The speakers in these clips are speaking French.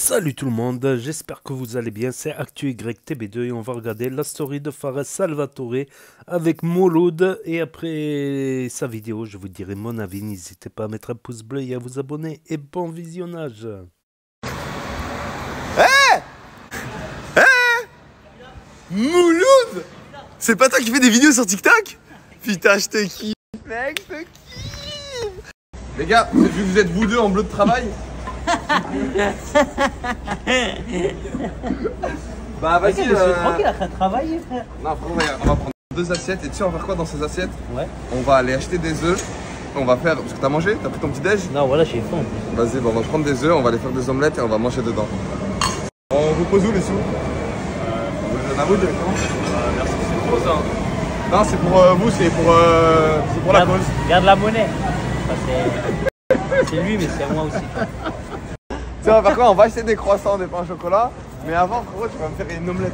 Salut tout le monde, j'espère que vous allez bien, c'est ActuYTB2 et on va regarder la story de Fares Salvatore avec Mouloud et après sa vidéo je vous dirai mon avis, n'hésitez pas à mettre un pouce bleu et à vous abonner et bon visionnage. Mouloud! C'est pas toi qui fais des vidéos sur TikTok? Putain, je te kiffe, mec, je te kiffe! Les gars, vu que vous êtes vous deux en bleu de travail. Bah vas-y, tranquille, en train de travailler, frère. Non, frérot, regarde, on va prendre deux assiettes et tu sais, on va faire quoi dans ces assiettes? Ouais. On va aller acheter des œufs. On va faire. Parce que t'as mangé? T'as pris ton petit déj? Non, voilà, j'ai faim. Vas-y, bah, on va prendre des œufs, on va aller faire des omelettes et on va manger dedans. On vous pose où les sous? Vous les donnez à vous directement? Merci, c'est pour ça. Non, c'est pour vous, c'est pour la cause. Garde la monnaie. C'est lui, mais c'est moi aussi. Tu sais, on va faire quoi? On va acheter des croissants, des pains au chocolat. Mais avant, frérot, tu vas me faire une omelette.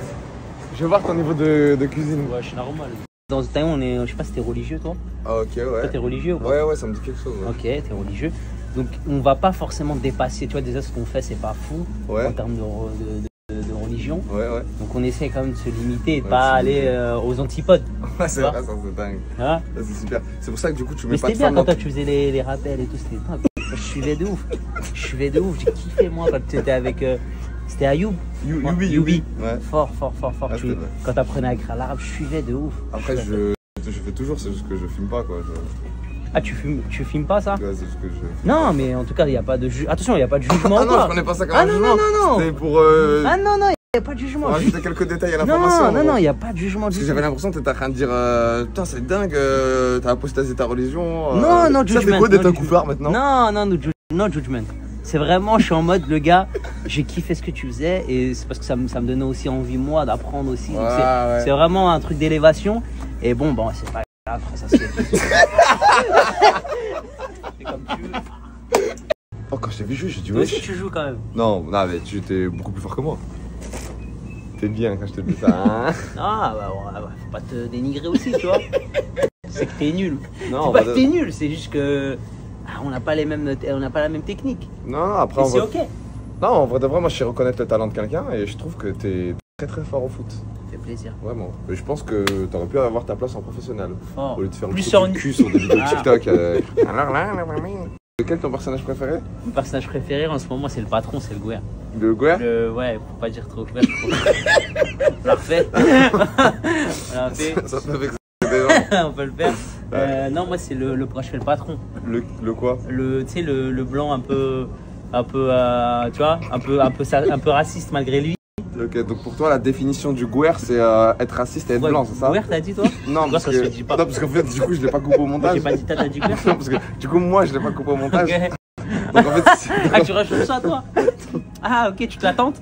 Je vais voir ton niveau de cuisine. Ouais, je suis normal. Dans ce temps, on est. Je sais pas si t'es religieux, toi. Ah, ok, ouais. Toi, t'es religieux ou pas? Ouais, ça me dit quelque chose. Ouais. Ok, t'es religieux. Donc, on va pas forcément dépasser. Tu vois, déjà, ce qu'on fait, c'est pas fou en termes de religion. Ouais. Donc, on essaie quand même de se limiter et de pas aller aux antipodes. Ouais, c'est vrai, ça, c'est dingue. Hein? Ça, c'est super. C'est pour ça que du coup, tu mets mais pas de c'était bien femme quand dans... toi, tu faisais les rappels et tout. C'était dingue. Je suivais de ouf. J'ai kiffé, moi, quand tu étais avec. C'était Ayoub. Youbi. Ouais. Fort. Ah, Quand t'apprenais à écrire l'arabe, je suivais de ouf. Après, je fais toujours, c'est juste que je filme pas, quoi. Ah, tu filmes pas ça? Ouais, c'est juste que je... Non, mais en tout cas, il n'y a pas de jugement. Attention, il n'y a pas de jugement. Ah non, je prenais pas ça comme un jugement. Non. C'était pour... Ah non, il n'y a pas de jugement. Pour ajouter quelques détails à l'information. Non, il n'y a pas de jugement. Parce que j'avais l'impression que t'étais en train de dire putain, c'est dingue, t'as apostasé ta religion. Non, jugement. Ça, c'est quoi d'être un couffard maintenant? Non, judgment. C'est vraiment, je suis en mode, le gars, j'ai kiffé ce que tu faisais et c'est parce que ça me donnait aussi envie, moi, d'apprendre aussi. Ouais. C'est vraiment un truc d'élévation. Et bon, c'est pas grave, ça se fait. C'est comme tu veux. Oh, quand je t'ai vu jouer, j'ai dit Toi wesh. aussi, tu joues quand même. Non, mais tu étais beaucoup plus fort que moi. T'es bien quand je te dis ça, hein. Ah, faut pas te dénigrer aussi, tu vois. C'est que t'es nul. Non, C'est pas que t'es nul, c'est juste que. On n'a pas la même technique. Non, après c'est ok. Non, en vrai de vrai, moi je sais reconnaître le talent de quelqu'un et je trouve que t'es très fort au foot. Ça fait plaisir. Vraiment. Et je pense que t'aurais pu avoir ta place en professionnel. Fort. Au lieu de faire Plus le cul sur des vidéos TikTok. Quel est ton personnage préféré? Mon personnage préféré en ce moment, c'est le patron, c'est le Gouer. Le Gouer? Ouais, faut pas dire trop Gouer. On l'a refait. Ça peut vexer. On peut le faire. Non, moi c'est le je fais le patron. Le quoi? Tu sais, le blanc un peu tu vois, un peu raciste malgré lui. Ok, donc pour toi la définition du Gouer c'est être raciste et être blanc, c'est ça? Gouer, t'as dit toi? Non, parce ça que... se dit pas. Non, parce qu'en fait du coup je l'ai pas coupé au montage. J'ai pas dit t'as dit Gouer? Non, parce que du coup moi je l'ai pas coupé au montage. Okay. Donc en fait, ah, tu rachètes ça toi? Ah ok, tu te l'attentes?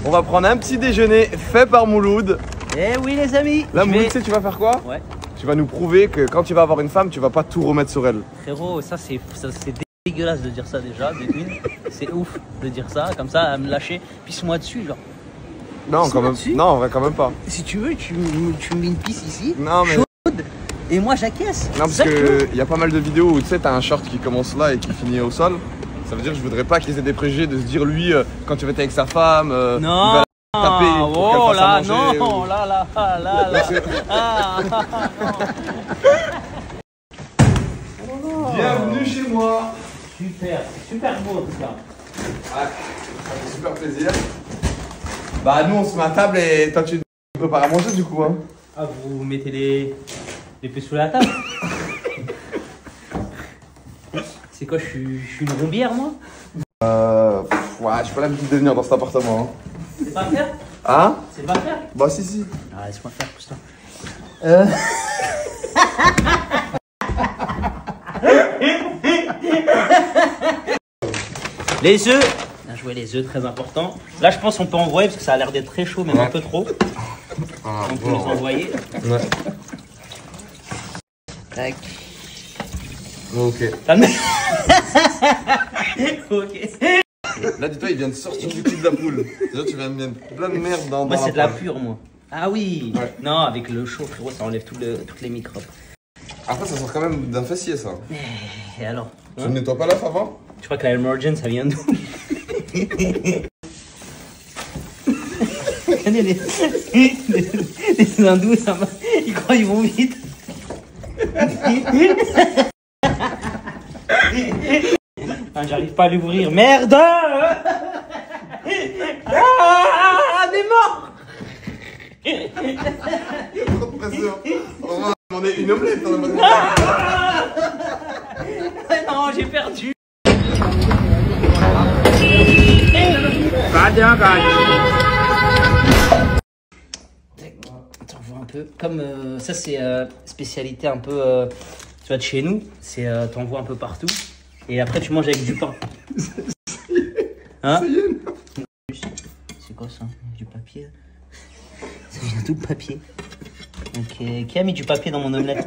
On va prendre un petit déjeuner fait par Mouloud. Eh oui les amis. Là Mouloud, tu sais tu vas faire quoi? Ouais. Tu vas nous prouver que quand tu vas avoir une femme, tu vas pas tout remettre sur elle. Frérot, ça c'est dégueulasse de dire ça déjà, de une. C'est ouf de dire ça, comme ça, à me lâcher. Pisse-moi dessus, genre. Non, quand même. Non, en vrai, quand même pas. Si tu veux, tu me mets une pisse ici, non, mais... chaude, et moi j'acquiesce. Non, parce que y a pas mal de vidéos où tu sais, t'as un short qui commence là et qui finit au sol. Ça veut dire que je voudrais pas qu'ils aient des préjugés de se dire lui, quand tu vas être avec sa femme, non. il va la taper pour qu'elle fasse à manger. Non, là. Bienvenue chez moi. Super beau tout ça. Ouais, ça fait super plaisir. Bah nous on se met à table et toi tu prépares à manger du coup hein. Ah, vous mettez les pieds sous la table. C'est quoi, je suis une rombière moi? Ouais, j'ai pas l'habitude de venir dans cet appartement. Hein. C'est pas faire? Hein? C'est pas faire? Bah si. Ah, laisse-moi faire, pousse-toi. Les œufs. Bien joué, les œufs, très important. Là, je pense qu'on peut envoyer parce que ça a l'air d'être très chaud, même un peu trop. On peut les envoyer. Ouais. Tac. Ok. Ok. Là, dis-toi, il vient de sortir du cul de la poule. Déjà, tu viens de mettre plein de merde dans Moi, c'est de la poêle. pure, moi. Ah oui. Ouais. Non, avec le chaud, frérot, ça enlève toutes les microbes. Après, ça sort quand même d'un fessier, ça. Et alors Tu ne nettoies pas l'œuf avant? Tu crois que la Emergence, ça vient d'où? Regardez les hindous, ça va. Ils croient qu'ils vont vite. Ah, j'arrive pas à l'ouvrir. Merde! Ah, des morts! Trop de pression. On va demander une omelette. Non, j'ai perdu. Attends, on voit un peu. Comme ça, c'est spécialité un peu tu vois, de chez nous. C'est t'en vois un peu partout. Et après, tu manges avec du pain. Hein? C'est quoi ça? Du papier? Ça vient d'où le papier? Ok. Qui a mis du papier dans mon omelette?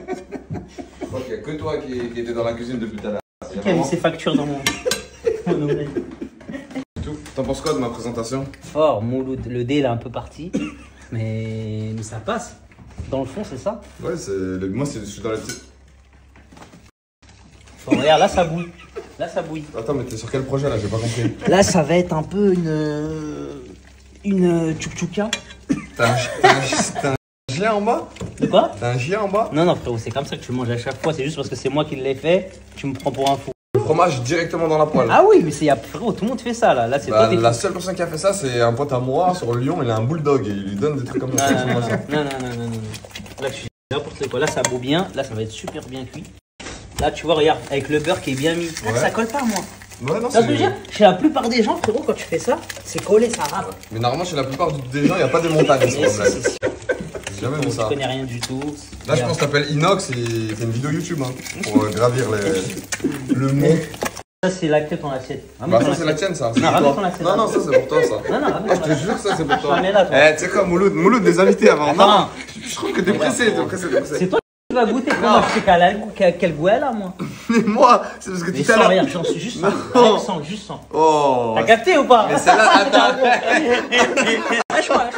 Je crois qu'il n'y a que toi qui était dans la cuisine depuis tout à l'heure. Qui a mis ses factures dans mon omelette? T'en penses quoi de ma présentation? Oh, le dé il est un peu parti. Mais ça passe. Dans le fond, c'est ça? Ouais, moi je suis dans la petite. Bon, regarde, là ça bouille. Là ça bouille. Attends, mais t'es sur quel projet là? J'ai pas compris. Là, ça va être un peu une tchouk-tchouka. T'as un chien en bas? De quoi? T'as un chien en bas? Non, non, frérot, c'est comme ça que tu le manges à chaque fois. C'est juste parce que c'est moi qui l'ai fait. Tu me prends pour un fou. Le fromage directement dans la poêle. Ah oui, mais frérot, tout le monde fait ça là. Là, c'est Bah, toi la seule personne qui a fait ça, c'est un pote à moi sur Lyon. Il a un bulldog et il lui donne des trucs comme ça. Non. Là, tu fais n'importe quoi. Là, ça bout bien. Là, ça va être super bien cuit. Là, tu vois, regarde, avec le beurre qui est bien mis. Là, Ouais. ça colle pas, moi. Ouais, non, Ça veut dire, chez la plupart des gens, frérot, quand tu fais ça, c'est collé, ça râpe. Mais normalement, chez la plupart des gens, il n'y a pas de montagne. Mais si. J'ai jamais vu Tu ça. connais rien du tout. Là, je pense que t'appelles Inox et il fait une vidéo YouTube pour gravir le mont. Ça, c'est la queue dans l'assiette. Bah, ça, c'est la tienne, ça. Non, ramène ton assiette. Non, ça, c'est pour toi, ça. Non, ramène Ah, je te jure, ça, c'est pour toi. Je la mets là, toi. Eh, tu sais quoi, Mouloud, des invités avant. Attends. Non, je trouve que t'es pressé, C'est toi qui vas goûter. Comment je sais quel goût elle a, moi? Mais moi, c'est parce que Mais tout à sans, l'heure. regarde, j'en suis juste sans. Non. Avec sans, juste sans. Oh. T'as capté ou pas? Mais celle-là, attends. Lâche-moi.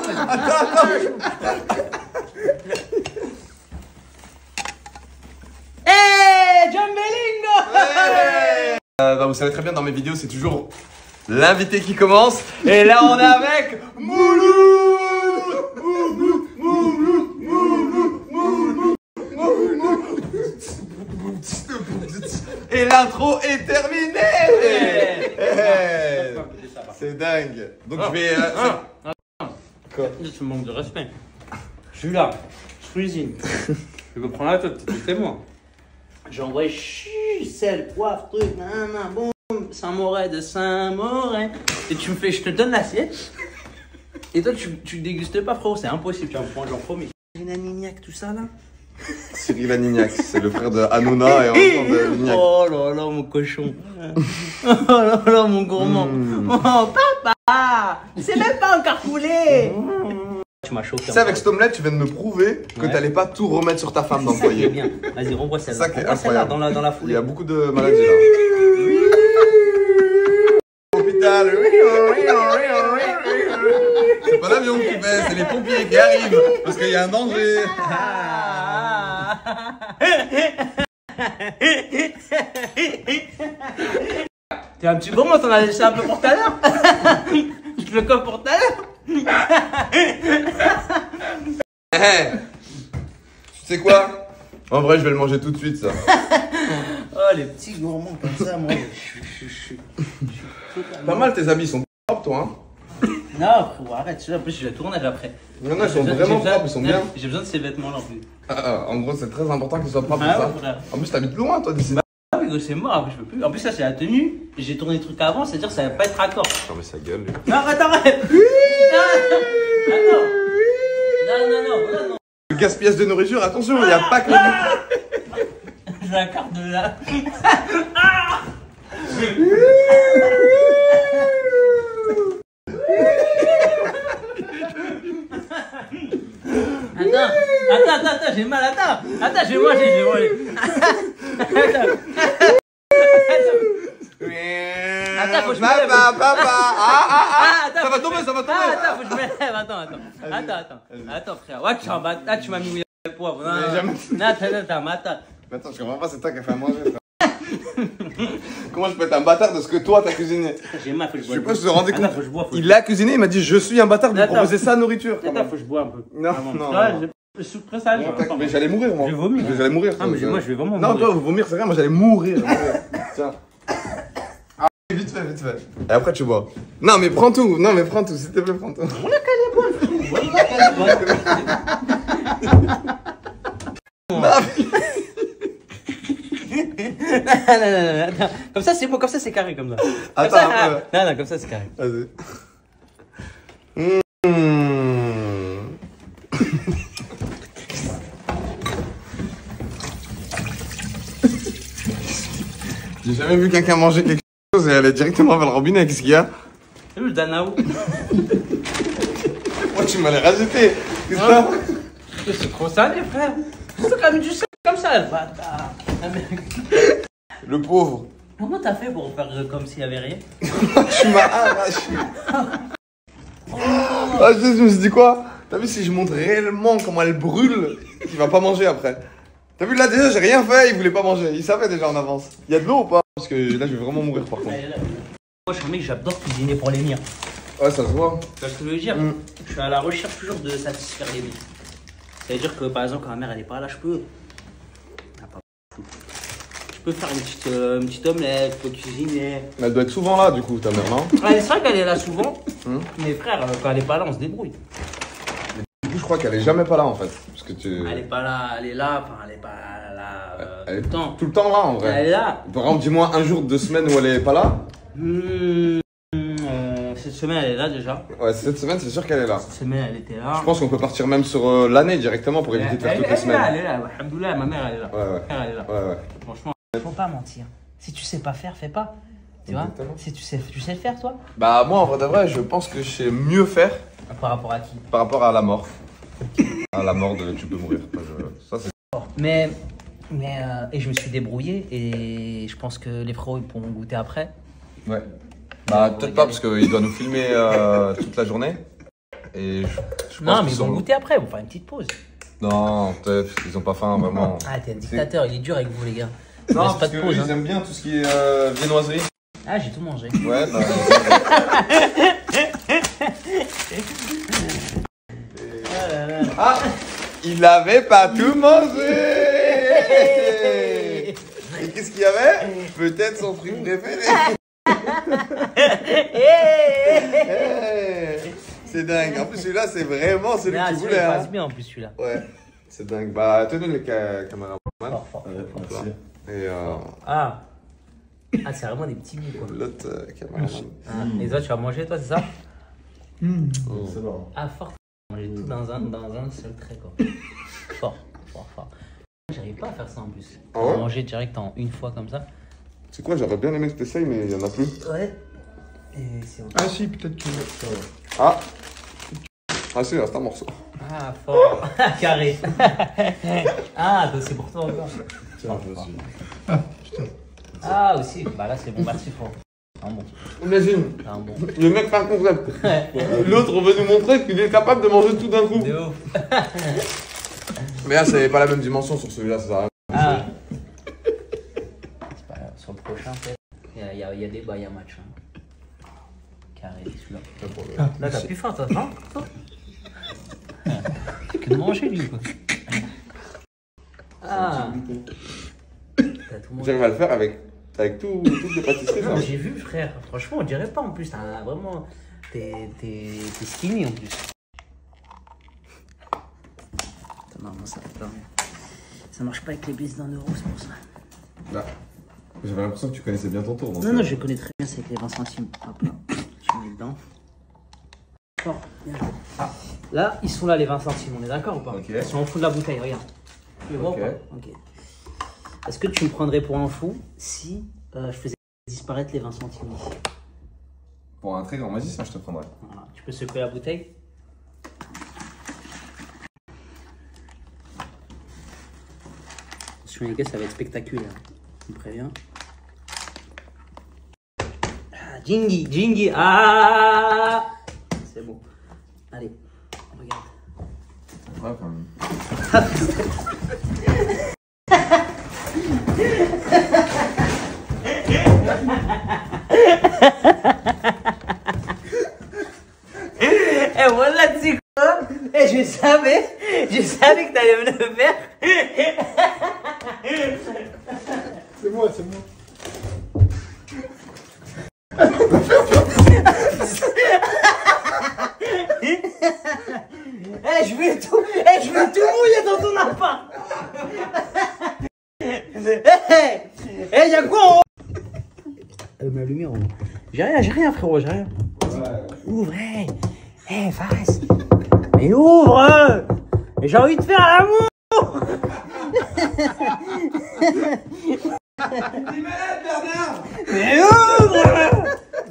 Hey, Jambelingo! Bah, vous savez très bien, dans mes vidéos, c'est toujours l'invité qui commence. Et là, on est avec Mouloud. Et l'intro est terminée. C'est dingue. Donc je vais... Quoi? Tu me manques de respect. Je suis là, je cuisine. Je me prends la tête, c'est moi. J'envoie sel, poivre, truc, nanana, boum, Saint-Moret de Saint-Moret. Et tu me fais, je te donne l'assiette. Et toi, tu dégustes pas, frérot, c'est impossible, tu vas me prendre, j'en promets. Une Anignac, tout ça là. Cyril Anignac, c'est le frère de Hanouna et en même temps de Lignac. Oh là là, mon cochon. Oh là là, mon gourmand. Oh, papa, c'est même pas encore coulé. Tu m'as choqué. Tu sais, avec cette omelette, tu viens de me prouver que t'allais pas tout remettre sur ta femme dans le C'est ça qui est foyer. bien. Vas-y, renvoie C'est celle-là. ça qui est Renvoie celle-là incroyable. dans la Il foulée. y a beaucoup de maladies là. Hôpital. C'est pas l'avion qui fait, c'est les pompiers qui arrivent parce qu'il y a un danger. T'es un petit gourmand, t'en as laissé un peu pour tout à l'heure. Je te le coffre pour tout à l'heure. Hey, tu sais quoi? En vrai, je vais le manger tout de suite ça. Oh, les petits gourmands comme ça, moi, je suis Pas mal tes habits, ils sont propres toi hein? Non, frérot, arrête, en plus, je vais tourner après. Il y en a, ils sont vraiment propres, ils sont bien. J'ai besoin de ces vêtements-là en plus. En gros, c'est très important qu'ils soient propres Ah pour ouais, ça. frère. En plus, t'habites loin toi d'ici. Ah oui, c'est mort, je peux plus. En plus, ça, c'est la tenue. J'ai tourné le truc avant, c'est-à-dire que ça va pas être raccord. Non, mais ça gueule lui. Non, attends. Non. Le gaspillage de nourriture, attention, il n'y a pas que le. Je la carte de là. Attends, j'ai mal, attends, je vais manger. Attends, faut que je me lève. Papa, Attends, ça va tomber. Attends, faut que je me lève, attends, frère. Ouais, tu m'as mis le poivre. Non, attends. Attends, je comprends pas, c'est toi qui as fait à manger. Comment je peux être un bâtard de ce que toi t'as cuisiné? J'ai mal, faut que je Je bois. sais pas si vous vous rendez compte. Attends, faut que je bois. Il l'a cuisiné, il m'a dit je suis un bâtard de lui proposer sa nourriture. Attends, faut que je bois un peu. Non, Avant. non, Ouais, non. je suis prêt ça. Mais j'allais mourir moi. Je vais vomir. J'allais mourir. Ah, mais moi je vais vraiment Non, mourir. toi, vomir c'est rien, moi j'allais mourir. Tiens. Ah, vite fait, vite fait. Et après tu bois. Non, mais prends tout, s'il te plaît, prends tout. Non, attends. Comme ça c'est beau, comme ça c'est carré comme ça. Attends un peu. Non, comme ça c'est carré. Vas-y. J'ai jamais vu quelqu'un manger quelque chose et aller directement vers le robinet. Qu'est-ce qu'il y a? C'est le Danao. Moi, tu m'as les rajouté. Qu'est-ce que ça? C'est trop salé, frère. C'est comme du sel comme ça, le bâtard. Ah, mais... Le pauvre. Comment t'as fait pour faire comme s'il y avait rien? Tu m'as arraché. Ah, je me suis dit quoi? T'as vu si je montre réellement comment elle brûle, il va pas manger après. T'as vu là déjà j'ai rien fait, il voulait pas manger, il savait déjà en avance. Il y a de l'eau ou pas? Parce que là je vais vraiment mourir par contre. Moi je suis un mec, j'adore cuisiner pour les miens. Ouais ça se voit. Tu vois ce que je veux dire? Je suis à la recherche toujours de satisfaire les miens. Ça veut dire que par exemple quand ma mère elle est pas là, je peux. Je peux faire une petite omelette, je peux cuisiner. Mais elle doit être souvent là du coup ta mère, non? Ouais, c'est vrai qu'elle est là souvent. Mais frère, quand elle est pas là, on se débrouille. Du coup je crois qu'elle est jamais pas là en fait. Parce que tu... Elle est pas là, elle est là, enfin elle est pas là Elle est tout le temps. tout le temps là en vrai. Elle est là. Par exemple dis-moi un jour, 2 semaines où elle est pas là. Cette semaine elle est là déjà. Ouais cette semaine c'est sûr qu'elle est là. Cette semaine elle était là. Je pense qu'on peut partir même sur l'année directement pour éviter de faire toutes les semaines. Elle est là, alhamdoulilah, ma mère elle est là. Ouais ouais. Elle est là. Ouais ouais. Franchement, faut pas mentir. Si tu sais pas faire, fais pas. Tu vois? Exactement. Si tu sais le faire toi? Bah moi en vrai de vrai je pense que je sais mieux faire Par rapport à qui? par rapport à la mort. À la mort de tu peux mourir. Ça c'est... Mais et je me suis débrouillé et je pense que les pros ils pourront goûter après. Ouais. Bah peut-être pas parce qu'il doit nous filmer toute la journée. Et je pense Non mais qu'ils ils vont goûter après, ils vont faire une petite pause. Non, peut-être, ils ont pas faim vraiment. Ah t'es un dictateur, il est dur avec vous les gars. Non, Laisse pas parce de que pause. eux, ils aiment bien tout ce qui est viennoiserie. Ah j'ai tout mangé. Ouais, bah... Ah, il avait pas tout mangé. Et qu'est-ce qu'il y avait? Peut-être son fruit préféré. C'est dingue. En plus, celui-là, c'est vraiment celui que tu voulais. Il Hein. passe bien en plus celui-là. Ouais, c'est dingue. Bah, tenez les caméras. Fort. Et Ah, c'est vraiment des petits bouts quoi. l'autre caméraman. Ah, les autres tu vas manger toi, c'est ça? C'est bon. Ah fort. Manger tout dans un seul trait quoi. Fort. J'arrive pas à faire ça en plus. Ah ouais? Manger direct en une fois comme ça. C'est quoi, j'aurais bien aimé que t'essayes, mais il y en a plus. Ouais. Et c'est ok. Ah si, peut-être que... Ah si, il reste un morceau. Ah fort. Carré. Ah c'est pour toi encore. Tiens, vas-y. Ah aussi. Bah là c'est bon, merci fort. Un bon. Imagine, Un bon. le mec fait un concept. L'autre veut nous montrer qu'il est capable de manger tout d'un coup. De ouf. Mais là, c'est pas la même dimension sur celui-là, ça sert à rien. Ah. C'est pas grave, sur le prochain peut-être. Il y a débat, il y a match. Hein. Carré, celui-là. Là t'as plus faim toi, non? Que de manger lui quoi. Ah. T'as tout mangé. J'arrive à le faire avec toutes les pâtisseries. Non, ça. j'ai vu frère, franchement on dirait pas en plus, t'as vraiment... T'es skinny en plus. Non, ça fait pas. Ça marche pas avec les billets d'1 euro, c'est pour ça. Là. J'avais l'impression que tu connaissais bien ton tour. Donc Non, je connais très bien, c'est avec les 20 centimes. Hop là, tu mets dedans. Bon, bien. Ah, là, ils sont là les 20 centimes, on est d'accord ou pas? Ok. Ils sont en fond de la bouteille, regarde. Tu les vois ou pas? Ok. Est-ce que tu me prendrais pour un fou si je faisais disparaître les 20 centimes ici? Pour un très grand magicien, je te prendrais. Voilà. Tu peux secouer la bouteille? Attention les gars, ça va être spectaculaire. Je me préviens. Ah, Jingy, ah! C'est bon. Allez, regarde. Ouais, quand même. Et voilà, tu sais quoi? Et je savais que t'allais me le faire. C'est moi, c'est moi. Je vais tout mouiller dans ton appart. Y'a quoi en haut? Ma lumière en haut. J'ai rien frérot, j'ai rien. Ouvre, face. Mais ouvre. J'ai envie de faire l'amour. T'es malade, Bernard! Mais ouvre.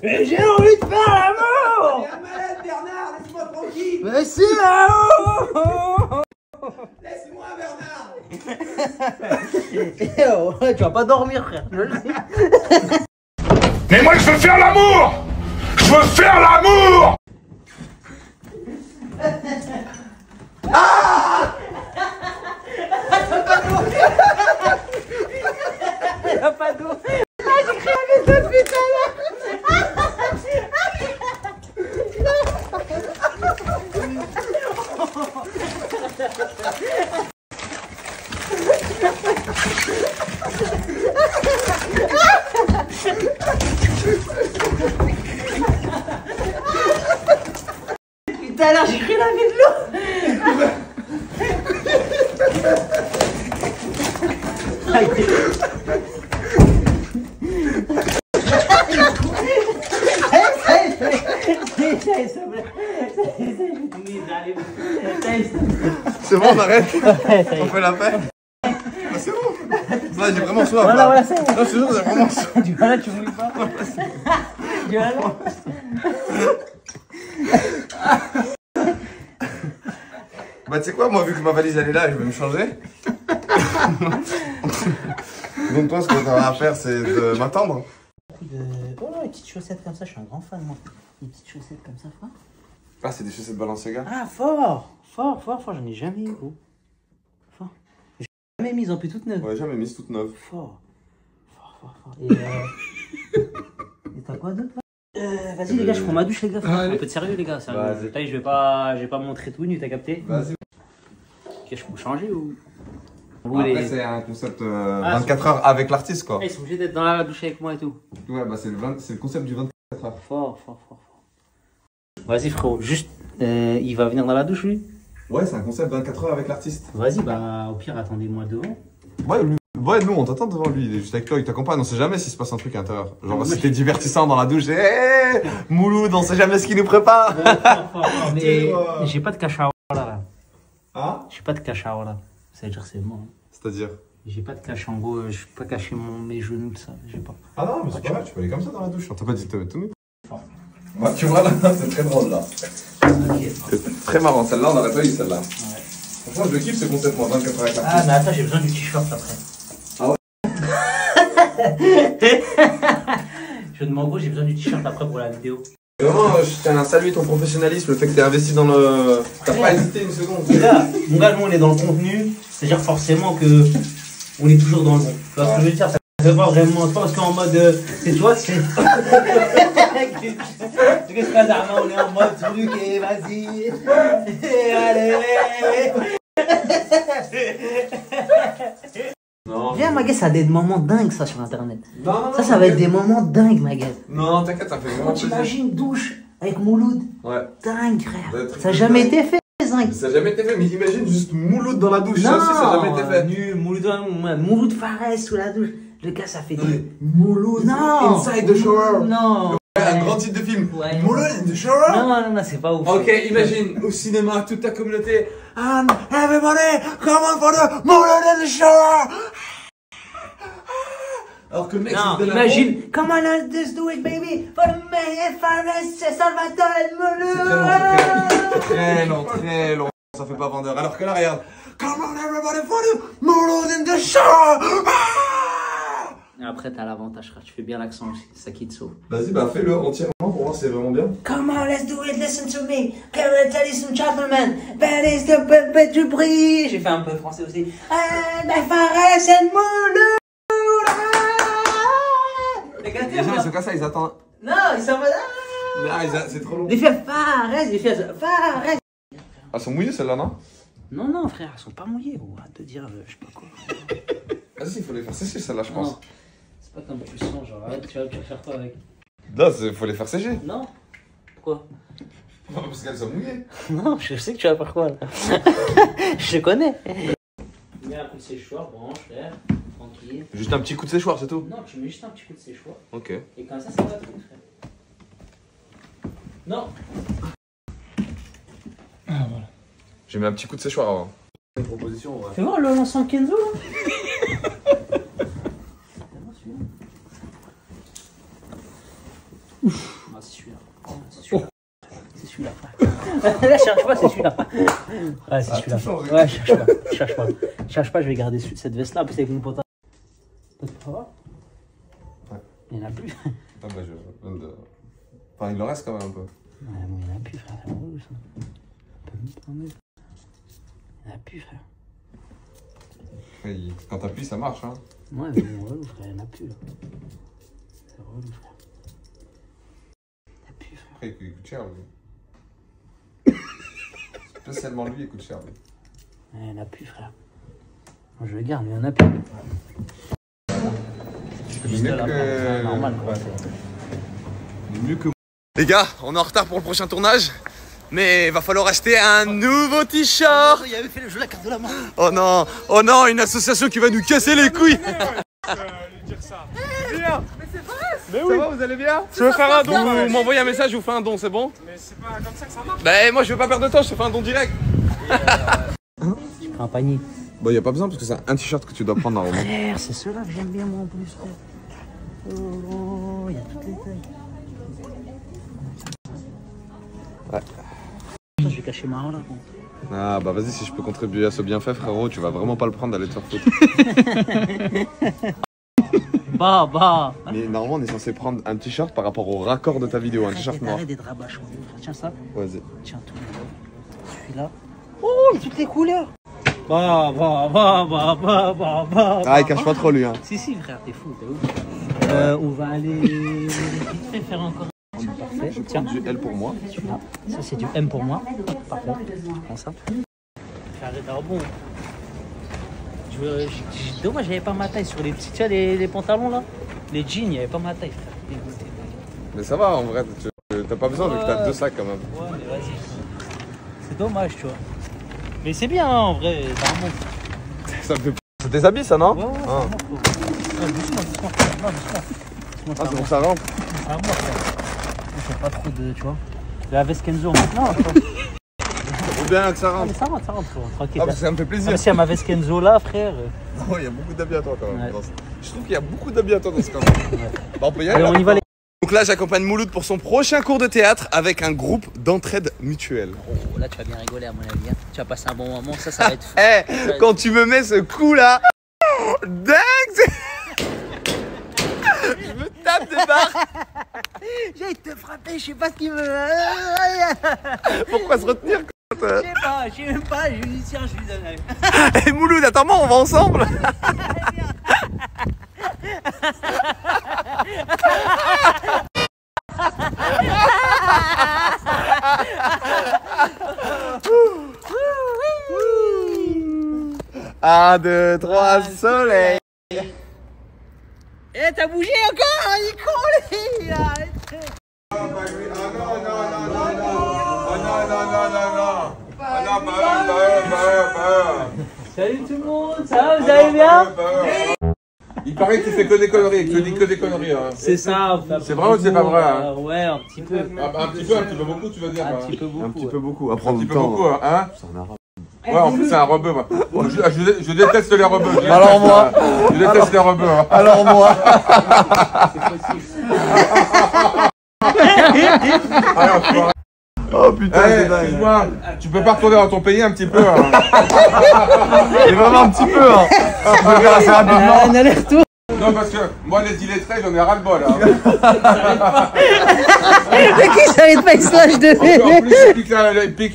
Mais j'ai envie de faire l'amour. T'es un malade, Bernard! Laisse-moi tranquille! Mais c'est là-haut. Laisse-moi, Bernard! Tu vas pas dormir frère, je le sais. Mais moi je veux faire l'amour! Je veux faire l'amour! Y'a pas d'eau. J'ai créé un vaisseau depuis tout à l'heure. Tout à l'heure j'ai cru laver de l'eau. C'est bon, on arrête? On fait la paix? Ah, c'est bon! Là, j'ai vraiment soif. Voilà, c'est bon. Non, je te jure, j'ai vraiment soif. Du coup là tu mouilles pas. Du coup là. Bah, tu sais quoi, moi, vu que ma valise elle est là, je vais me changer. Donc, toi, ce que t'as à faire, c'est de m'attendre. Oh, les petites chaussettes comme ça, je suis un grand fan, moi. Les petites chaussettes comme ça, frère. Ah, c'est des chaussettes Balenciaga? Ah, fort, j'en ai jamais eu, gros. Fort. J'ai jamais mis en plus toute neuve. Ouais, jamais mise toute neuve. Fort. Et t'as quoi d'autre là? Vas-y les gars, je prends ma douche les gars, un peu de sérieux les gars, sérieux. Là, je vais pas me montrer tout nu, t'as capté? Vas-y. Ok, je peux changer ou? Après, c'est un concept 24 heures avec l'artiste, quoi. Ils sont obligés d'être dans la douche avec moi et tout. Ouais, bah, c'est le concept du 24 heures. Fort. Vas-y frérot, juste, il va venir dans la douche lui? Ouais, c'est un concept 24 heures avec l'artiste. Vas-y, bah au pire, attendez-moi devant. Ouais, nous, on t'attend devant lui, il est juste avec toi, il t'accompagne, on sait jamais s'il se passe un truc à l'intérieur. Genre, si t'es divertissant dans la douche, Mouloud, on sait jamais ce qu'il nous prépare. Mais j'ai pas de cachet là. Hein? J'ai pas de cachet là. C'est-à-dire, c'est bon. C'est-à-dire? J'ai pas de cache en gros, je peux pas cacher mes genoux, tout ça, j'ai pas. Ah non, mais c'est pas mal, tu peux aller comme ça dans la douche. On t'a pas dit de te mettre tout nu. Ouais, tu vois là, c'est très drôle là. C'est très marrant, celle-là on aurait pas eu celle-là. Ouais. Franchement, je le kiffe ce concept, moi, 24 heures avec la. Ah, mais attends, j'ai besoin du t-shirt après. Ah ouais? Je demande gros, j'ai besoin du t-shirt après pour la vidéo. Vraiment, je tiens à saluer ton professionnalisme, le fait que t'aies investi dans le. T'as pas hésité une seconde. Mon gars, nous on est dans le contenu, c'est-à-dire forcément que on est toujours dans le bon. Tu vois ce que je veux dire? Ça fait pas vraiment, c'est pas parce qu'en mode. C'est toi, c'est. Qu'est-ce que ça, on est en mode truc et vas-y. Allez. Non. Viens, ma gueule, ça a des moments dingues ça sur internet. Non, ça va être des moments dingues, ma gueule. Non, t'inquiète, ça fait vraiment plaisir. T'imagines douche avec Mouloud? Ouais. Dingue, frère. Ça a Ça jamais été fait, dingue. Ça a jamais été fait, mais imagine juste Mouloud dans la douche, ça aussi, ça a jamais été fait. Nul, Mouloud Fares sous la douche. Le gars, ça fait des. Mouloud. Non. Inside the shower. Non. Un grand titre de film. Ouais. Mouloud in the shower. Non, c'est pas ouf. Ok, imagine au cinéma toute ta communauté. And everybody, come on for the Mouloud in the shower. Alors que le mec, Non, imagine. Come on, let's just do it, baby. For the man, Fares, Salvatore et Mouloud. Très long. Ça fait pas vendeur. Alors que là, regarde. Come on, everybody for the Mouloud in the shower. Après, t'as l'avantage, frère. Tu fais bien l'accent aussi. C'est ça qui te sauve. Vas-y, bah fais-le entièrement pour voir si c'est vraiment bien. Come on, let's do it, listen to me. Ladies and gentlemen, that is the bête du bruit. J'ai fait un peu français aussi. And Fares and Mouloud. Les gens, ils sont comme ça, ils attendent. Non, ils s'en vont. C'est trop long. Les filles, Fares, les filles, Fares. Elles sont mouillées celles-là, non? Non, non, frère, elles sont pas mouillées, gros. À te dire, je sais pas quoi. Vas-y, il faut les faire sécher celles-là, je pense. C'est pas comme tu sens, genre, arrête, tu vas faire quoi avec? Là, il faut les faire sécher. Non. Pourquoi? Non, parce qu'elles sont mouillées. Non, je sais que tu vas faire quoi là. Je te connais. Tu mets un coup de séchoir, branche, frère, tranquille. Juste un petit coup de séchoir, c'est tout? Non, tu mets juste un petit coup de séchoir. Ok. Et comme ça va tout, frère. Non. Ah, voilà. J'ai mis un petit coup de séchoir avant. Une proposition, ouais. Fais voir l'ensemble Kenzo là. Ouf. Ah, c'est celui-là. C'est celui-là. C'est celui-là, frère. Là, cherche pas, c'est celui-là. Ouais, c'est celui-là. Ouais, cherche pas, je vais garder cette veste là, parce que avec mon pote. Ça va? Ouais. Il n'y en a plus. Ah bah Enfin, il en reste quand même un peu. Ouais, bon, il n'y en a plus, frère. C'est relou ça. Il n'y en a plus, frère. Ouais, quand t'appuies, ça marche, hein. Ouais, mais bon, relou, frère. Il n'y en a plus, là. C'est relou, frère. Il n'y en a plus, frère. Après, il coûte cher, lui. Spécialement lui, il coûte cher, lui. Il n'y en a plus, frère. Moi, je le garde, mais il n'y en a plus. Mieux que... Normal, quoi. Mieux que... Les gars, on est en retard pour le prochain tournage. Mais il va falloir acheter un nouveau t-shirt. Il avait fait le jeu de la carte de la main. Oh non, une association qui va nous casser les couilles. Lui dire ça. Bien. Mais c'est vrai. Mais oui. Ça va, vous allez bien? Je veux faire un don, vous m'envoyez un message, je vous fais un don, c'est bon? Mais c'est pas comme ça que ça marche. Bah moi je veux pas perdre de temps, je te fais un don direct. Tu prends un panier. Bah y a pas besoin parce que c'est un t-shirt que tu dois prendre normalement. Frère, c'est ceux-là que j'aime bien moi en plus, frère. Oh, il y a toutes les tailles. Ouais. Je vais cacher ma main là. Ah bah vas-y, si je peux contribuer à ce bienfait, frérot, tu vas vraiment pas le prendre d'aller te faire foutre. Bah. Mais normalement on est censé prendre un t-shirt par rapport au raccord de ta vidéo, un t-shirt noir. Arrête d'être rabâchon. Tiens ça. Vas-y. Tiens tout. Celui-là. Oh, il y a toutes les couleurs. Bah. Ah il cache pas trop lui hein. Si, frère, t'es fou, t'es ouf. On va aller vite fait faire encore. Parfait. Tiens. Du L pour moi. Celui-là. Ça, c'est du M pour moi. Parfait. Prends ça. Faire des rebonds. Dommage, j'avais pas ma taille sur les petits. Tu vois, les pantalons là. Les jeans, il n'y avait pas ma taille, frère. Dégoûté. Mais ça va en vrai, t'as pas besoin vu que t'as 2 sacs quand même. Ouais, mais vas-y. C'est dommage, tu vois. Mais c'est bien, hein, en vrai. Ça remonte. Ça me fait. C'est tes habits ça non? Ouais, ça remonte. Doucement. Ah c'est bon ça rentre. Ah, moi, frère. Je fais pas trop de. Tu vois. La veste Kenzo maintenant, là, quoi. Faut bien que ça Ah, rentre. mais ça rentre, frérot. Tranquille. Ah parce que ça me fait plaisir. Même si à ma veste Kenzo là, frère. Oh il y a beaucoup d'habits à toi quand même. Ouais. Je trouve qu'il y a beaucoup d'habits à toi dans ce cas. Bah on peut y aller. Allez, on y va, les. Donc là j'accompagne Mouloud pour son prochain cours de théâtre avec un groupe d'entraide mutuelle. Oh, là, tu vas bien rigoler, à mon avis. Hein. Tu vas passer un bon moment, ça va être fou. Eh, quand tu me mets ce coup là, dingue. Je me tape des barres. J'ai envie de te frapper, je sais pas ce qu'il veut. Pourquoi se retenir? Je sais même pas, je lui dis tiens, je lui donne. Eh Mouloud, attends-moi, on va ensemble. Un, deux, trois, soleil. Eh, t'as bougé encore? Il est con, lui. Arrête. Salut tout le monde, ça va, vous allez bien? Il paraît que tu fais que des conneries, que tu dis que des conneries. Hein. C'est ça. C'est vrai ou c'est pas vrai hein? Ouais, un petit peu. Un petit peu beaucoup, tu veux dire. Un petit peu beaucoup. Un petit peu beaucoup. À Un prendre petit le peu temps. beaucoup, hein? C'est un arabe. Ouais, en plus c'est un rebeu. Moi. Bon, je déteste les rebeux. Alors moi. Je déteste les rebeux. Hein. Alors moi. Oh putain, c'est dingue. Excuse-moi, tu peux pas retourner dans ton pays un petit peu. Hein. C'est vraiment un petit peu. Hein. On peut faire assez rapidement. Un aller-retour. Non, parce que moi, les illettrés, j'en ai ras le bol. Hein. Mais qui s'arrête pas, il se lâche de. En plus, il pique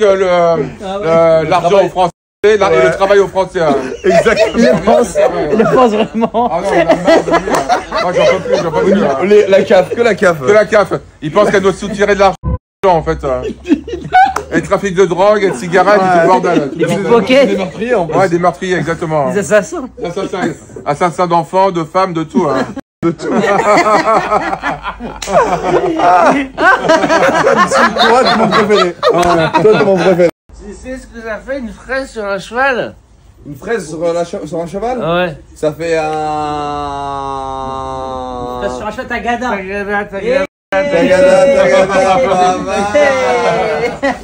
l'argent aux Français et le travail aux Français. Hein. Exactement. Je pense vraiment. Ah non, on a marre de lui. Hein. Ah, j'en peux plus, j'en peux plus. La CAF, que la CAF. Que la CAF. Il pense qu'elle doit se soutirer de l'argent, en fait. Et trafic de drogue, et de cigarettes, et tout le bordel. Des meurtriers en plus. Ouais, des meurtriers, exactement. Des assassins. Assassins d'enfants, de femmes, de tout. Hein. De tout. Toi, t'es mon préféré. Toi, t'es mon préféré. Tu sais ce que ça fait une fraise sur un cheval? Une fraise sur un cheval? Ouais. Ça fait un... Sur un cheval, t'as gada.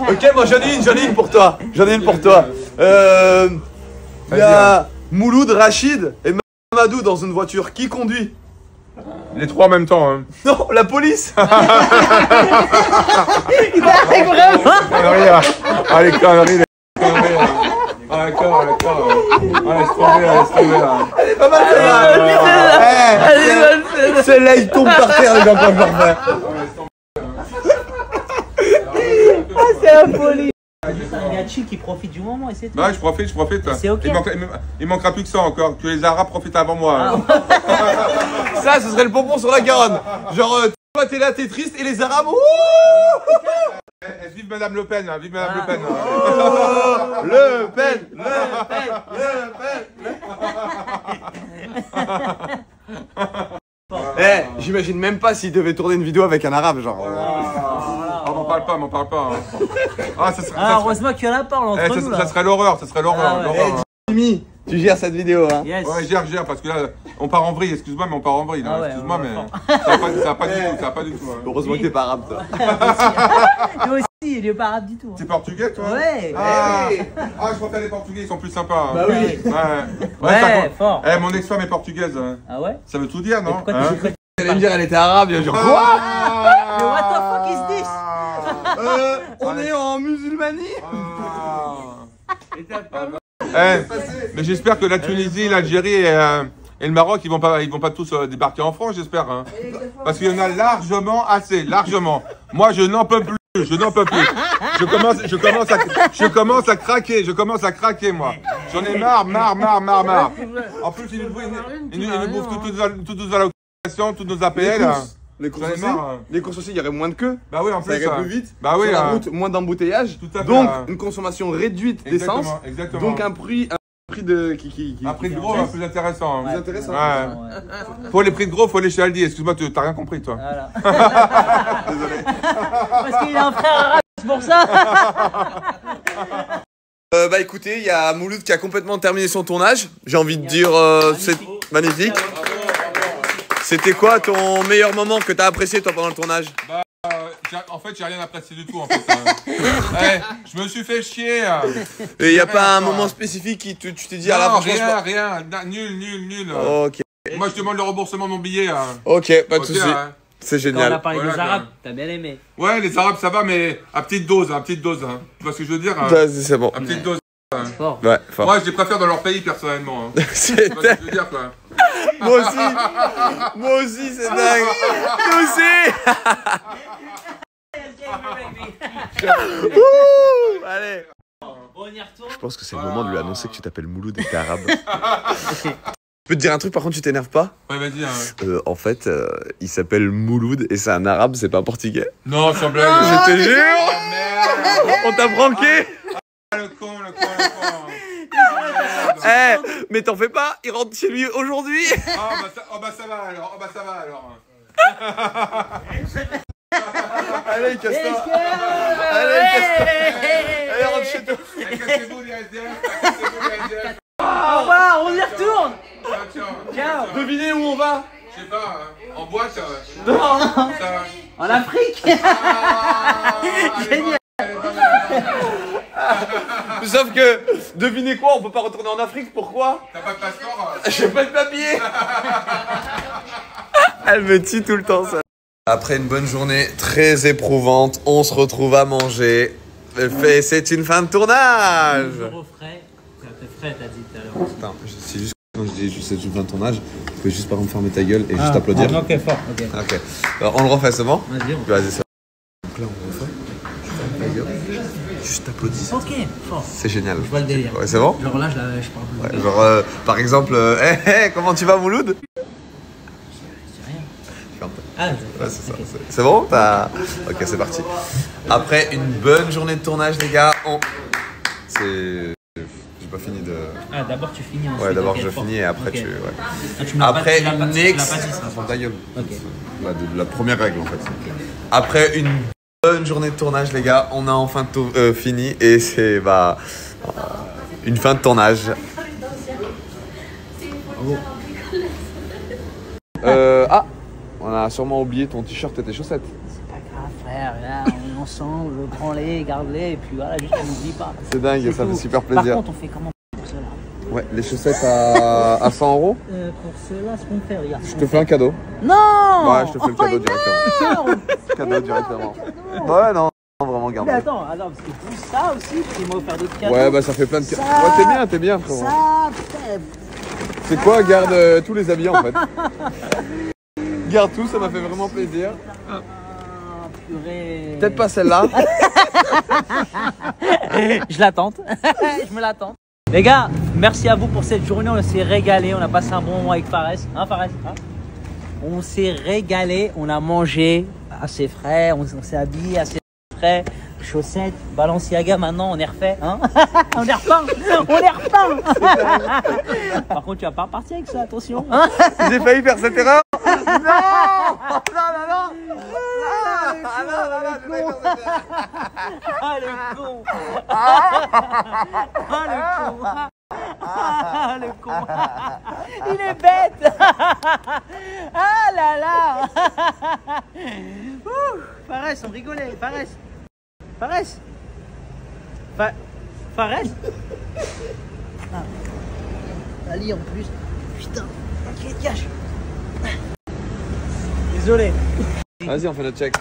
Ok, moi j'en ai une pour toi. Il y a Mouloud, Rachid et Mamadou dans une voiture. Qui conduit? Les trois en même temps. Hein. Non, la police. Allez, conneries. Ah, d'accord. Laisse tomber là. Elle est pas mal celle-là. Celle-là, il tombe par terre, les gars, quand je le refais. C'est un folie. Juste un gâchis qui profite du moment et c'est tout. Bah, je profite. C'est ok. Il manquera plus que ça encore, que les Arabes profitent avant moi. Ça, ce serait le pompon sur la Garonne. Genre, toi, t'es là, t'es triste, et les Arabes. Vive Madame Le Pen, vive Madame Le Pen. Le Pen. J'imagine même pas s'il devait tourner une vidéo avec un arabe, genre. On m'en parle pas. Hein. Ah, ça serait, heureusement qu'il y en a pas entre nous là. ça serait l'horreur, Jimmy, tu gères cette vidéo, hein. Yes. Ouais, gère, parce que là, on part en vrille, excuse-moi, mais on part en vrille. Ah ouais, excuse-moi, ouais, mais ça va pas du tout. Hein. Heureusement que t'es pas arabe, toi. Lui aussi, il est pas arabe du tout. T'es portugais, toi? Ouais. Je crois que les Portugais, ils sont plus sympas. Hein. Bah oui. Ouais, fort. Mon ex-femme est portugaise. Hein. Ah ouais? Ça veut tout dire, non? Pourquoi tu Elle allait me dire elle était arabe, genre quoi? Mais what the fuck is this? On est en musulmanie? Mais j'espère que la Tunisie, l'Algérie et le Maroc, ils vont pas tous débarquer en France, j'espère. Hein. Parce qu'il y en a largement assez, largement. Moi, je n'en peux plus. Je commence à craquer, moi. J'en ai marre. En plus, ils nous bouffent toutes nos allocations, toutes nos APL. Les courses aussi, il y aurait moins de queue. Bah oui, en plus. Ça irait plus vite. Bah oui. Sur la route, moins d'embouteillage. Donc, une consommation réduite d'essence. Exactement. Donc, un prix de un prix de gros plus intéressant. Plus intéressant. Ouais. Faut les prix de gros, faut aller chez Aldi. Excuse-moi, t'as rien compris, toi. Voilà. Désolé. Parce qu'il a un frère arabe, c'est pour ça. Bah écoutez, il y a Mouloud qui a complètement terminé son tournage. J'ai envie de dire, c'est magnifique. C'était quoi ton meilleur moment que t'as apprécié toi pendant le tournage? En fait, j'ai rien apprécié du tout. En fait. Je me suis fait chier. Et il n'y a pas un moment spécifique qui tu t'es dit à la fin? Rien. Nul. Ok. Moi, je demande le remboursement de mon billet. Ok, pas de soucis. C'est génial. Quand on a parlé des Arabes, t'as bien aimé. Ouais, les Arabes, ça va, mais à petite dose. Hein. Tu vois ce que je veux dire? C'est bon. À petite dose. Fort. Ouais, fort. Moi, je les préfère dans leur pays, personnellement. Hein. Tu vois ce que je veux dire, quoi. Moi aussi, c'est dingue. Moi aussi. Allez. On y retourne. Je pense que c'est le moment de lui annoncer que tu t'appelles Mouloud et que t'es arabe. Je peux te dire un truc, par contre, tu t'énerves pas? Ouais, vas-y. Hein. En fait, il s'appelle Mouloud et c'est un arabe, c'est pas un portugais. Non, sans blague. Je te jure. Oh, merde. On t'a pranké. Le con. Mais t'en fais pas, il rentre chez lui aujourd'hui. Oh bah ça va alors. Allez, casse-toi. Allez, rentre chez toi. Cassez-vous les SDF. Au revoir, on y retourne. Ciao. Devinez où on va? Je sais pas, en boîte. Non. Ça... En Afrique. Génial. Sauf que, devinez quoi, on peut pas retourner en Afrique, pourquoi? T'as pas de passeport? J'ai pas de papier. Elle me tue tout le temps, ça. Après une bonne journée très éprouvante, on se retrouve à manger. C'est une fin de tournage. Frais, t'as dit tout à l'heure. Attends, c'est juste quand je dis c'est une fin de tournage, tu peux juste par exemple fermer ta gueule et juste applaudir. Ok, fort, ok. Alors, on le refait, c'est bon? Vas-y, c'est bon. Donc là, on refait. Je ferme ta gueule. Juste applaudis. Ok, fort. C'est génial. Je vois le délire. Ouais, c'est bon? Genre là, je parle plus. Ouais, genre, par exemple, comment tu vas, Mouloud? Ah, Ouais, c'est ça. C'est bon? Ok, c'est parti. Après une bonne journée de tournage, les gars, J'ai pas fini de... Ah, d'abord tu finis ensuite. Ouais, d'abord ok, je fort. finis et après Ok. tu... Ouais. Ah, tu me l'as pas- Après tu l'as pas- une tu l'as ex... pas dit, ça. Ferme ta gueule. Ok. La première règle en fait. Après une bonne journée de tournage, les gars, on a enfin fini et c'est une fin de tournage. On a sûrement oublié ton t-shirt et tes chaussettes. C'est pas grave, frère. Là, on est ensemble, prends-les, garde-les, et puis voilà, juste on n'oublie pas. C'est dingue, ça fait super plaisir. Par contre, on fait comment pour cela? Ouais, les chaussettes à 100 €. Pour cela, ce qu'on fait, regarde. Je te fais un cadeau. Non! Ouais, je te fais le cadeau directement. Cadeau directement. Ouais, non, vraiment, garde. Mais attends, alors, parce que tout ça aussi, tu m'as offert d'autres cadeaux. Ouais, bah ça fait plein de cadeaux. Ça- Ouais, t'es bien, frérot. Ça, putain. C'est quoi, garde tous les habits en fait. Garde tout, ça m'a fait vraiment plaisir. Ah, purée. Peut-être pas celle-là. Je l'attente. Je me l'attends. Les gars, merci à vous pour cette journée. On s'est régalé. On a passé un bon moment avec Fares. Hein, Fares, hein? On s'est régalé. On a mangé assez frais. On s'est habillé assez frais. Chaussettes, Balenciaga. Maintenant, on est refait. Hein? On est repeint. On est repeint. Par contre, tu vas pas repartir avec ça. Attention. Hein? J'ai failli faire cette erreur. Non, non, non, Ah le con. Ah le con. Ah le con. Il est bête. Ah là là. Fares, on rigolait. Fares. Fares. Ah. Ali en plus. Putain. Ok, cache. Désolé. Vas-y, on fait notre check.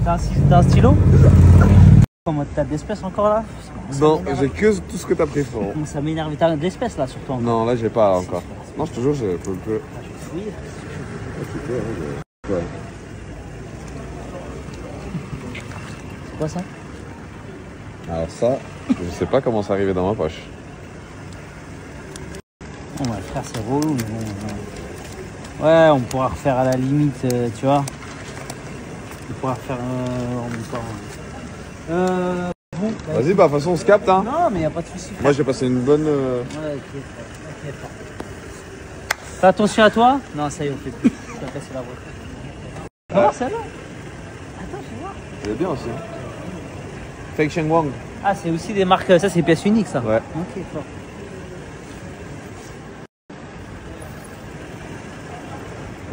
T'as un stylo? Comment t'as de l'espèce encore là? Non, j'ai que tout ce que t'as pris, frérot. Ça m'énerve. T'as de l'espèce là surtout encore. Non, là, j'ai pas encore. Non, je te jure, je peux. Je vais fouiller. Ouais. C'est quoi ça? Alors, ça, je sais pas comment c'est arrivé dans ma poche. Oh ouais frère, c'est relou mais bon. Ouais, on pourra refaire à la limite, tu vois. On pourra refaire en même temps. Bon, Vas-y, bah, de toute façon, on se capte, hein. non mais y a pas de soucis. Moi, j'ai passé une bonne. Ouais, ok, fort. Fais attention à toi. Non, ça y est, on fait plus. Tu vas casser la voiture. Comment ça va? Attends, je vais voir. C'est bien aussi, hein. Fake Sheng Wang. Ah, c'est aussi des marques, ça c'est pièces uniques ça. Ouais. Ok, fort.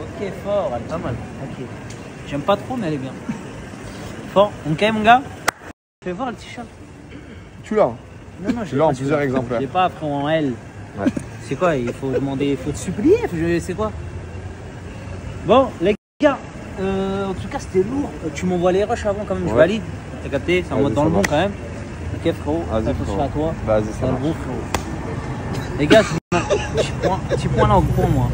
Ok, fort, elle est pas mal. Ok. J'aime pas trop, mais elle est bien. Fort, ok mon gars? Fais voir le t-shirt. Tu l'as. Non, non, Tu l'as en plusieurs Je exemplaires. l'ai pas après en L. Ouais. C'est quoi? Il faut demander, il faut te supplier. C'est quoi? Bon, les gars, en tout cas c'était lourd. Tu m'envoies les rushs avant quand même, je Ouais. valide. T'as capté? C'est en Vas-y, mode dans ça le bon marche. quand même. Ok frérot, Vas-y, fais attention frérot. à toi. Vas-y, ça Dans le marche. bon frérot. Les gars, petit point là pour moi.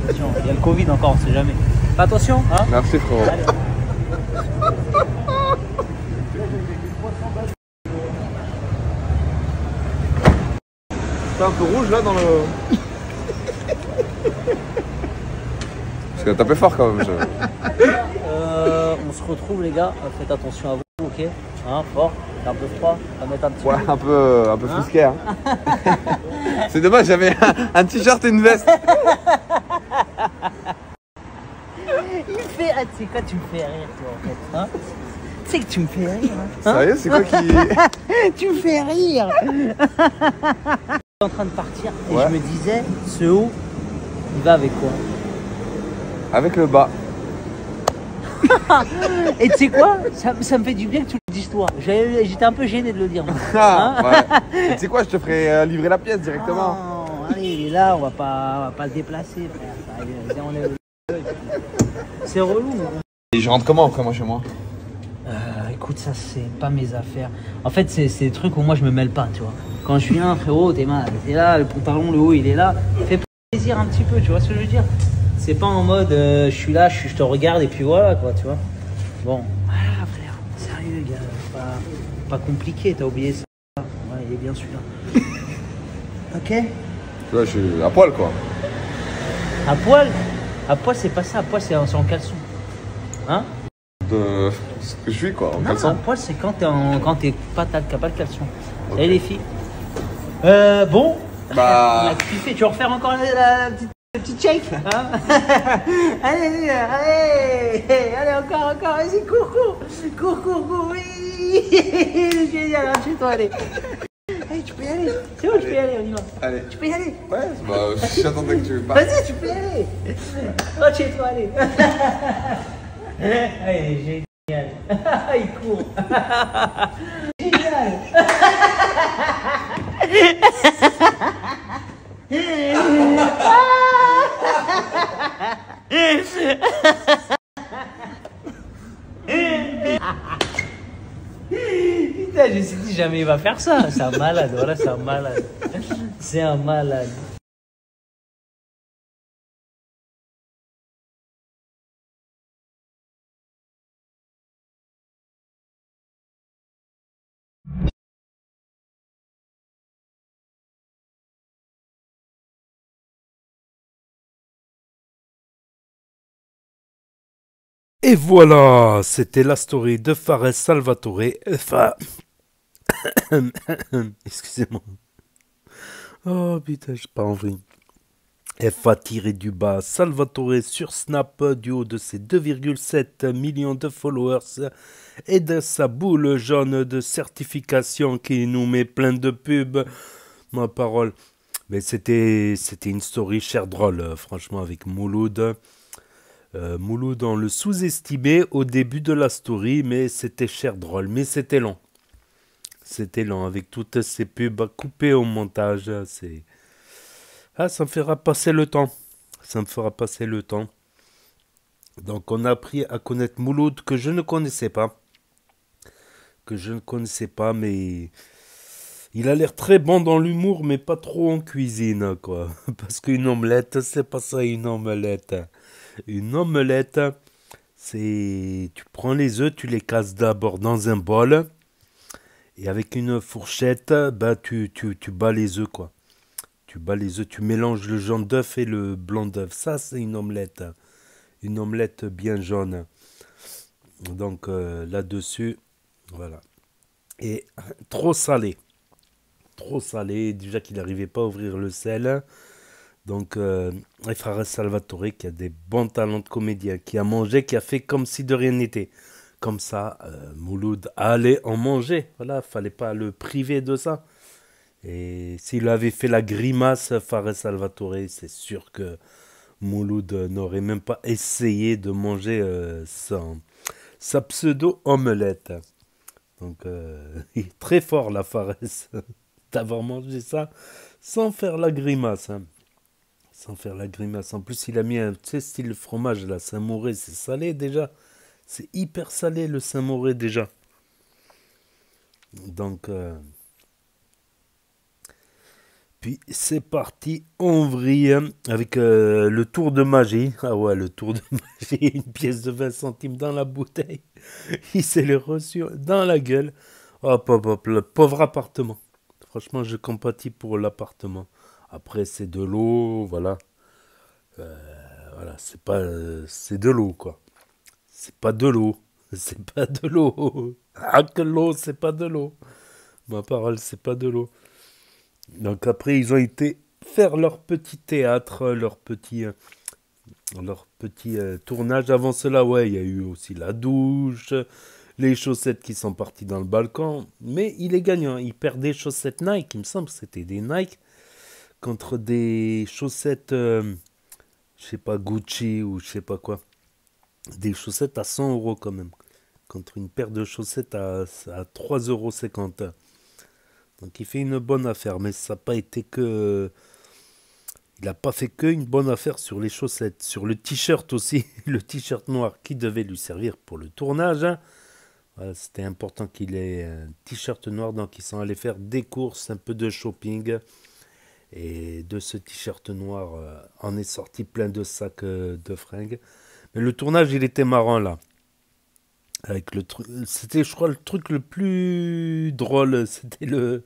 Attention, il y a le Covid encore, on sait jamais. Fais attention, hein? Merci, frérot. Allez. C'est un peu rouge là dans le. Parce que t'as tapé fort quand même. On se retrouve les gars, faites attention à vous, ok? Hein, fort, c'est un peu froid, on va mettre un petit Ouais, peu. un peu frisqué. Hein. C'est dommage, j'avais un t-shirt et une veste. Il me fait, ah, tu sais quoi, tu me fais rire toi en fait, hein? Tu sais que tu me fais rire, hein? Sérieux, c'est quoi qui. Tu me fais rire. Je suis en train de partir et Ouais. je me disais, ce haut, il va avec quoi? Avec le bas. Et tu sais quoi, ça me fait du bien que tu le dises toi. J'étais un peu gêné de le dire. Moi. Ah, ouais. Et tu sais quoi, je te ferai livrer la pièce directement. Non, allez, il est là, on va pas le déplacer, frère. Viens, on est- C'est relou. Mais bon. Et je rentre comment après moi chez moi? Écoute. écoute, ça, c'est pas mes affaires. En fait, c'est des trucs où moi, je me mêle pas, tu vois. Quand je viens, frérot, t'es là, le pantalon, le haut, il est là. Fais plaisir un petit peu, tu vois ce que je veux dire? C'est pas en mode, je suis là, je te regarde et puis voilà, quoi, tu vois. Bon, voilà, frère, sérieux, gars, pas compliqué, t'as oublié ça. Ouais, il est bien celui-là. Ok? Tu vois, je suis à poil, quoi. À poil? À poil, c'est pas ça, à poil, c'est en caleçon. Hein? De ce que je suis, quoi, en Non, caleçon. à poil, c'est quand t'es pas de caleçon. Ok. Et les filles? Bon. Bah. On a kiffé. Tu veux refaire encore la petite shake, hein? Allez, allez, encore, vas-y, cours, oui. Génial, hein, chez toi, allez. Hey, tu peux y aller. C'est bon, tu peux y aller, on y va. Allez. Tu peux y aller. Ouais, bah, j'attendais que tu partes. Vas-y, tu peux y aller. Oh, chez toi, allez. Allez, génial. Il court. Génial. Putain, je me suis dit jamais il va faire ça. C'est un malade, voilà, c'est un malade. C'est un malade. Et voilà, c'était la story de Fares Salvatore. Excusez-moi. Oh putain, j'ai pas envie. F.A-du-bas Salvatore sur Snap du haut de ses 2,7 millions de followers et de sa boule jaune de certification qui nous met plein de pubs. Ma parole. Mais c'était une story chère drôle, franchement, avec Mouloud. Mouloud, on le sous-estimait au début de la story, mais c'était cher drôle, mais c'était long. C'était long, avec toutes ces pubs à couper au montage. Ça me fera passer le temps. Ça me fera passer le temps. Donc on a appris à connaître Mouloud que je ne connaissais pas. Mais il a l'air très bon dans l'humour, mais pas trop en cuisine, quoi. Parce qu'une omelette, c'est pas ça une omelette. Une omelette, c'est... Tu prends les œufs, tu les casses d'abord dans un bol. Et avec une fourchette, bah, tu bats les œufs, quoi. Tu bats les œufs, tu mélanges le jaune d'œuf et le blanc d'œuf. Ça, c'est une omelette. Une omelette bien jaune. Donc, là-dessus, voilà. Et trop salé. Trop salé. Déjà qu'il n'arrivait pas à ouvrir le sel. Donc, Fares Salvatore, qui a des bons talents de comédien, qui a mangé, qui a fait comme si de rien n'était. Comme ça, Mouloud allait en manger. Voilà, fallait pas le priver de ça. Et s'il avait fait la grimace, Fares Salvatore, c'est sûr que Mouloud n'aurait même pas essayé de manger sa pseudo-omelette. Donc, il est très fort, la Fares, d'avoir mangé ça sans faire la grimace. Hein. Sans faire la grimace. En plus, il a mis un style fromage, là, Saint-Mauré, c'est salé déjà. C'est hyper salé, le Saint-Mauré, déjà. Donc, puis c'est parti, on vrille avec le tour de magie. Ah ouais, le tour de magie, une pièce de 20 centimes dans la bouteille. Il s'est les reçu dans la gueule. Hop, hop, hop, le pauvre appartement. Franchement, je compatis pour l'appartement. Après, c'est de l'eau, voilà. Voilà, c'est pas... c'est de l'eau, quoi. C'est pas de l'eau. C'est pas de l'eau. Ah, que l'eau, c'est pas de l'eau. Ma parole, c'est pas de l'eau. Donc après, ils ont été faire leur petit théâtre, leur petit tournage. Avant cela, ouais, il y a eu aussi la douche, les chaussettes qui sont parties dans le balcon. Mais il est gagnant. Il perd des chaussettes Nike, il me semble que c'était des Nike, contre des chaussettes, je sais pas, Gucci ou je sais pas quoi. Des chaussettes à 100 € quand même. Contre une paire de chaussettes à 3,50 €. Donc il fait une bonne affaire, mais ça n'a pas été que... Il n'a pas fait que une bonne affaire sur les chaussettes, sur le t-shirt aussi, le t-shirt noir qui devait lui servir pour le tournage. Hein. Voilà, c'était important qu'il ait un t-shirt noir, donc ils sont allés faire des courses, un peu de shopping. Et de ce t-shirt noir, en est sorti plein de sacs de fringues. Mais le tournage, il était marrant là. Avec le truc, c'était, je crois, le truc le plus drôle. C'était le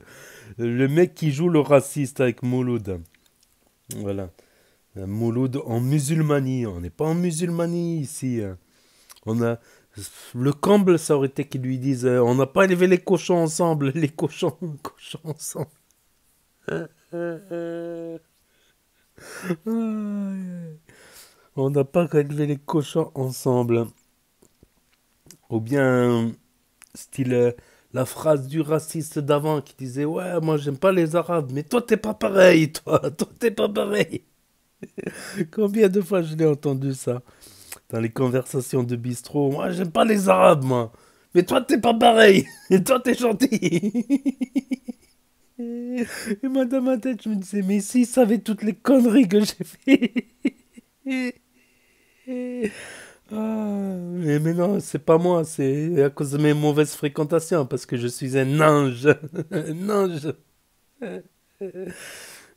mec qui joue le raciste avec Mouloud. Voilà. Mouloud en musulmanie. On n'est pas en musulmanie ici, hein. On a le comble, ça aurait été qu'ils lui disent on n'a pas élevé les cochons ensemble, les cochons ensemble. On n'a pas élevé les cochons ensemble. Ou bien, style, la phrase du raciste d'avant qui disait ouais, moi j'aime pas les arabes, mais toi t'es pas pareil, toi t'es pas pareil. Combien de fois je l'ai entendu ça dans les conversations de bistrot. Moi j'aime pas les arabes, moi, mais toi t'es pas pareil, et toi t'es gentil. Et moi dans ma tête je me disais mais s'ils savaient toutes les conneries que j'ai fait. Ah, mais non, c'est pas moi, c'est à cause de mes mauvaises fréquentations, parce que je suis un ange. Un ange. Aïe,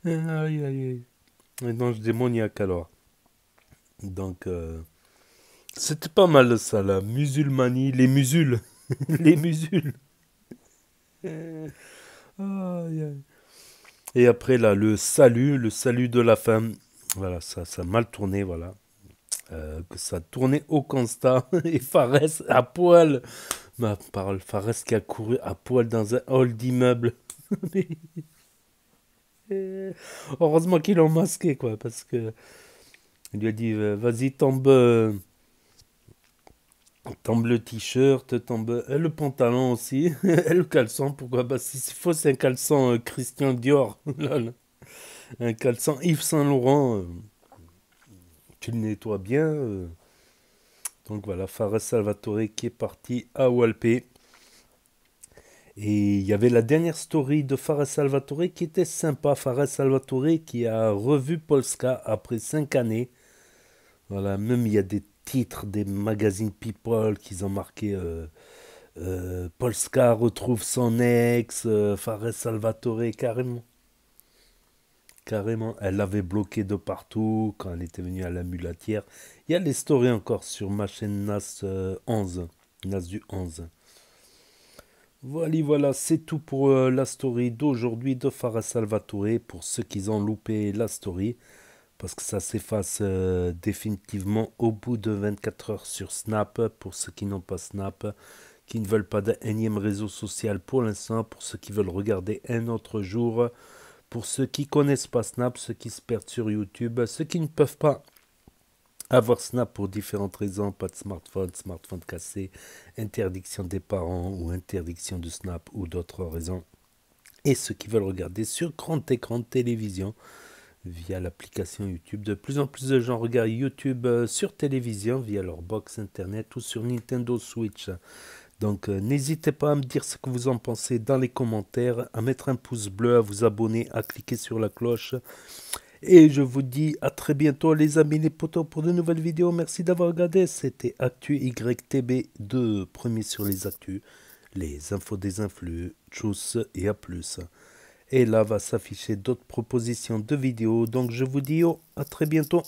aïe, aïe. Un ange démoniaque alors. Donc, c'était pas mal ça, la musulmanie, les musuls. Les musuls. Aïe, aïe. Et après là, le salut de la femme. Voilà, ça a mal tourné, voilà. Que ça tournait au constat et Fares à poil, ma parole, Fares qui a couru à poil dans un hall d'immeuble. Heureusement qu'ils l'ont masqué quoi, parce que il lui a dit vas-y tombe le t-shirt, tombe le pantalon aussi, et le caleçon, pourquoi bah s'il faut c'est un caleçon Christian Dior, lol. Un caleçon Yves Saint Laurent, tu le nettoies bien. Donc voilà, Fares Salvatore qui est parti à Walpé. Et il y avait la dernière story de Fares Salvatore qui était sympa. Fares Salvatore qui a revu Polska après 5 années. Voilà, même il y a des titres des magazines People qui ont marqué Polska retrouve son ex, Fares Salvatore, carrément. Carrément, elle l'avait bloqué de partout quand elle était venue à la mulatière. Il y a les stories encore sur ma chaîne NAS 11, NAS du 11. Voilà, c'est tout pour la story d'aujourd'hui de Fares Salvatore. Pour ceux qui ont loupé la story, parce que ça s'efface définitivement au bout de 24 heures sur Snap. Pour ceux qui n'ont pas Snap, qui ne veulent pas d'un énième réseau social pour l'instant, pour ceux qui veulent regarder un autre jour. Pour ceux qui connaissent pas Snap, ceux qui se perdent sur YouTube, ceux qui ne peuvent pas avoir Snap pour différentes raisons, pas de smartphone cassé, interdiction des parents ou interdiction de Snap ou d'autres raisons. Et ceux qui veulent regarder sur grand écran de télévision via l'application YouTube. De plus en plus de gens regardent YouTube sur télévision via leur box internet ou sur Nintendo Switch. Donc n'hésitez pas à me dire ce que vous en pensez dans les commentaires, à mettre un pouce bleu, à vous abonner, à cliquer sur la cloche. Et je vous dis à très bientôt les amis les potos pour de nouvelles vidéos. Merci d'avoir regardé, c'était Actu YTB2, premier sur les actus, les infos des influx, tchuss et à plus. Et là va s'afficher d'autres propositions de vidéos, donc je vous dis à très bientôt.